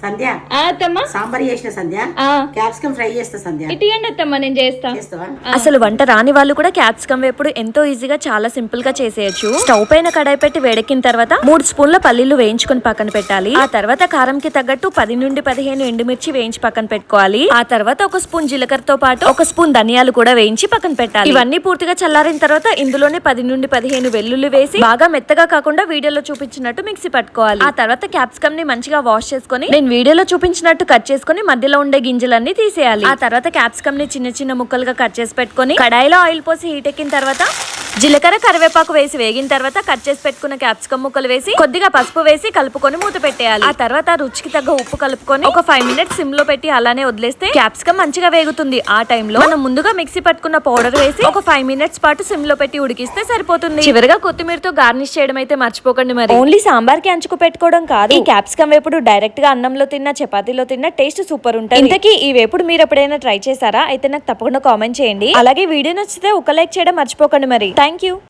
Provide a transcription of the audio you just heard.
సంధ్య సాంబార్ చేసిన సంధ్య capsicum fry చేస్తా సంధ్య. ఇటీయండి అత్తమ్మ, నేను చేస్తా. అసలు వంట రాని వాళ్ళు కూడా క్యాప్సికమ్ వేపుడు ఎంతో ఈజీగా చాలా సింపుల్ గా చేసేయచ్చు. స్టవ్ పైన కడాయి పెట్టి వేడెక్కిన తర్వాత 3 స్పూన్ల పల్లీలు వేయించుకొని పక్కన పెట్టాలి. ఆ తర్వాత కారం కి తగ్గట్టు 10 నుండి 15 ఎండుమిర్చి వేయించి పక్కన పెట్టుకోవాలి. ఆ తర్వాత 1 స్పూన్ జీలకర్రతో పాటు 1 స్పూన్ ధనియాలు కూడా వేయించి పక్కన పెట్టాలి. ఇవన్నీ పూర్తిగా చల్లారిన తర్వాత ఇందులోనే 10 నుండి 15 వెల్లుల్లి వేసి బాగా మెత్తగా కాకుండా వీడియోలో చూపించినట్టు మిక్సీ పట్టుకోవాలి. ఆ తర్వాత క్యాప్సికమ్ ని మంచిగా వాష్ చేసుకొని వీడియోలో చూపించినట్టు కట్ చేసుకుని మధ్యలో ఉండే గింజలన్నీ తీసేయాలి. ఆ తర్వాత క్యాప్సికమ్ ని చిన్న చిన్న ముక్కలుగా కట్ చేసి పెట్టుకొని కడాయిలో ఆయిల్ పోసి హీట్ ఎక్కిన తర్వాత జీలకర్ర కరివేపాకు వేసి వేగిన తర్వాత కట్ చేసి పెట్టుకున్న క్యాప్సికమ్ ముక్కలు వేసి కొద్దిగా పసుపు వేసి కలుపుకొని మూత పెట్టేయాలి. ఆ తర్వాత రుచికి తగ్గ ఉప్పు కలుపుకొని ఒక 5 మినిట్స్ సిమ్ లో పెట్టి అలానే వదిలేస్తే క్యాప్సికమ్ మంచిగా వేగుతుంది. ఆ టైంలో మనం ముందుగా మిక్సీ పట్టుకున్న పౌడర్ వేసి ఒక 5 మినిట్స్ పాటు సిమ్ లో పెట్టి ఉడికిస్తే సరిపోతుంది. చివరిగా కొత్తిమీరతో గార్నిష్ చేయడం అయితే మర్చిపోకండి. మరి ఓన్లీ సాంబార్ కి అంచుకు పెట్టుకోవడం కాదు, ఈ క్యాప్సికమ్ వేపుడు డైరెక్ట్ గా అన్నంలో తిన్నా చపాతీలో తిన్నా టేస్ట్ సూపర్ ఉంటుంది. ఇంతకీ ఈ వేపుడు మీరు ఎప్పుడైనా ట్రై చేశారా? అయితే నాకు తప్పకుండా కామెంట్ చేయండి. అలాగే వీడియో నచ్చితే ఒక లైక్ చేయడం మర్చిపోకండి. మరి థ్యాంక్ యూ.